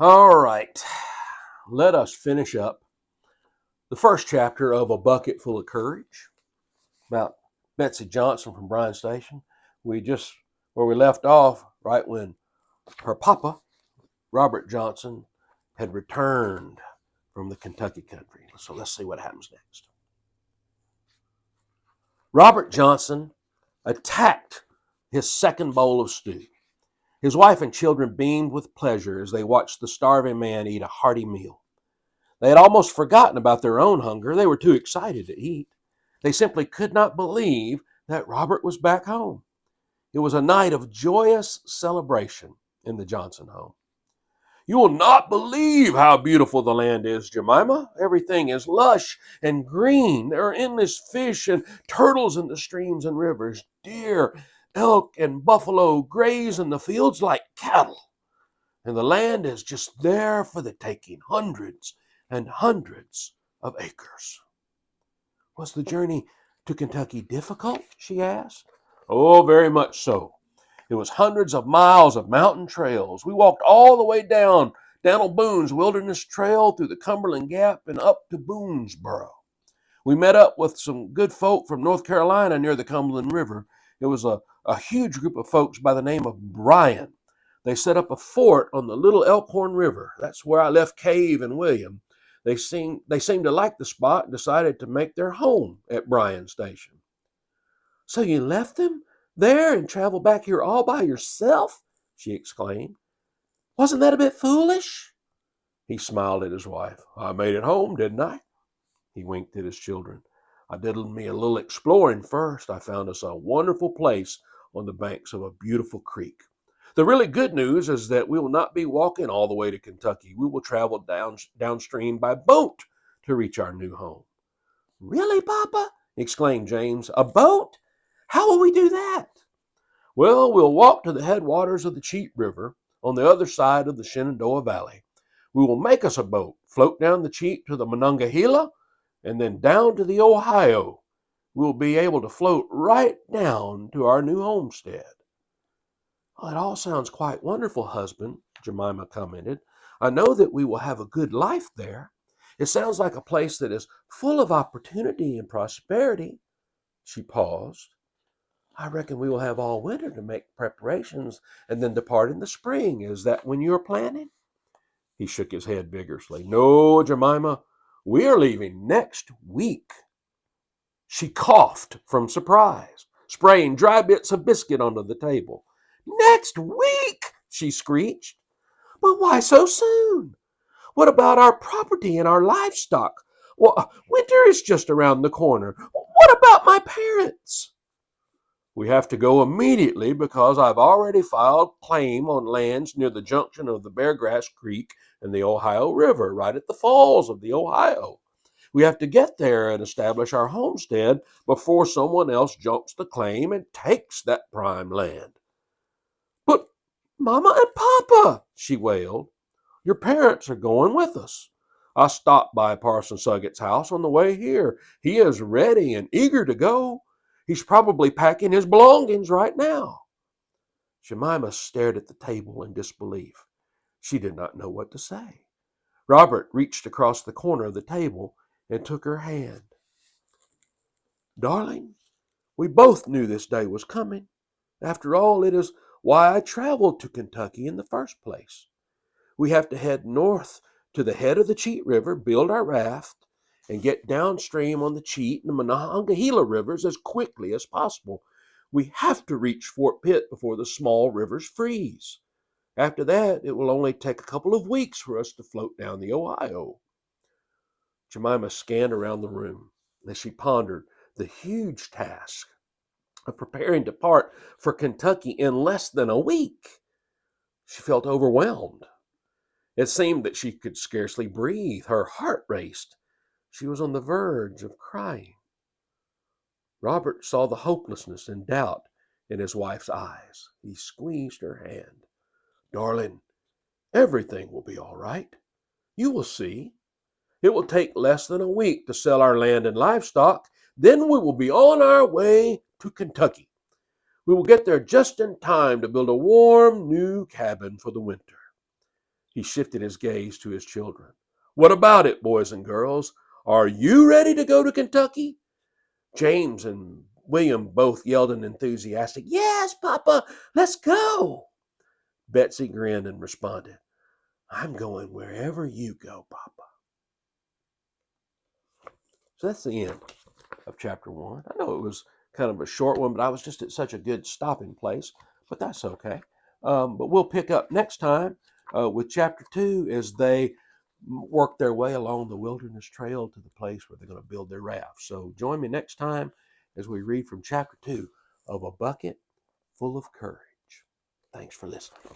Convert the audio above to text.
All right, let us finish up the first chapter of A Bucket Full of Courage about Betsy Johnson from Bryan Station. Where we left off, right when her papa, Robert Johnson, had returned from the Kentucky country. So let's see what happens next. Robert Johnson attacked his second bowl of stew. His wife and children beamed with pleasure as they watched the starving man eat a hearty meal. They had almost forgotten about their own hunger. They were too excited to eat. They simply could not believe that Robert was back home. It was a night of joyous celebration in the Johnson home. You will not believe how beautiful the land is, Jemima. Everything is lush and green. There are endless fish and turtles in the streams and rivers. Deer, elk, and buffalo graze in the fields like cattle. And the land is just there for the taking, hundreds and hundreds of acres. Was the journey to Kentucky difficult? She asked. Oh, very much so. It was hundreds of miles of mountain trails. We walked all the way down Dan'l Boone's Wilderness Trail through the Cumberland Gap and up to Boonesboro. We met up with some good folk from North Carolina near the Cumberland River. It was a huge group of folks by the name of Bryan. They set up a fort on the Little Elkhorn River. That's where I left Cave and William. They seemed to like the spot and decided to make their home at Bryan Station. So you left them there and traveled back here all by yourself? She exclaimed. Wasn't that a bit foolish? He smiled at his wife. I made it home, didn't I? He winked at his children. I did me a little exploring first. I found us a wonderful place on the banks of a beautiful creek. The really good news is that we will not be walking all the way to Kentucky. We will travel downstream by boat to reach our new home. Really, Papa? Exclaimed James. A boat? How will we do that? Well, we'll walk to the headwaters of the Cheat River on the other side of the Shenandoah Valley. We will make us a boat, float down the Cheat to the Monongahela, and then down to the Ohio. We'll be able to float right down to our new homestead. Well, it all sounds quite wonderful, husband, Jemima commented. I know that we will have a good life there. It sounds like a place that is full of opportunity and prosperity. She paused. I reckon we will have all winter to make preparations and then depart in the spring. Is that when you are planning? He shook his head vigorously. No, Jemima, we are leaving next week. She coughed from surprise, spraying dry bits of biscuit onto the table. Next week, she screeched. But why so soon? What about our property and our livestock? Well, winter is just around the corner. What about my parents? We have to go immediately because I've already filed claim on lands near the junction of the Beargrass Creek and the Ohio River, right at the falls of the Ohio. We have to get there and establish our homestead before someone else jumps the claim and takes that prime land. But Mama and Papa, she wailed, your parents are going with us. I stopped by Parson Suggett's house on the way here. He is ready and eager to go. He's probably packing his belongings right now. Jemima stared at the table in disbelief. She did not know what to say. Robert reached across the corner of the table and took her hand. Darling, we both knew this day was coming. After all, it is why I traveled to Kentucky in the first place. We have to head north to the head of the Cheat River, build our raft, and get downstream on the Cheat and the Monongahela rivers as quickly as possible. We have to reach Fort Pitt before the small rivers freeze. After that, it will only take a couple of weeks for us to float down the Ohio. Jemima scanned around the room as she pondered the huge task of preparing to part for Kentucky in less than a week. She felt overwhelmed. It seemed that she could scarcely breathe. Her heart raced. She was on the verge of crying. Robert saw the hopelessness and doubt in his wife's eyes. He squeezed her hand. Darling, everything will be all right. You will see. It will take less than a week to sell our land and livestock. Then we will be on our way to Kentucky. We will get there just in time to build a warm new cabin for the winter. He shifted his gaze to his children. What about it, boys and girls? Are you ready to go to Kentucky? James and William both yelled an enthusiastic, Yes, Papa, let's go. Betsy grinned and responded, I'm going wherever you go, Papa. So that's the end of chapter 1. I know it was kind of a short one, but I was just at such a good stopping place, but that's okay. But we'll pick up next time with chapter 2 as they work their way along the wilderness trail to the place where they're going to build their raft. So join me next time as we read from chapter 2 of A Bucket Full of Courage. Thanks for listening.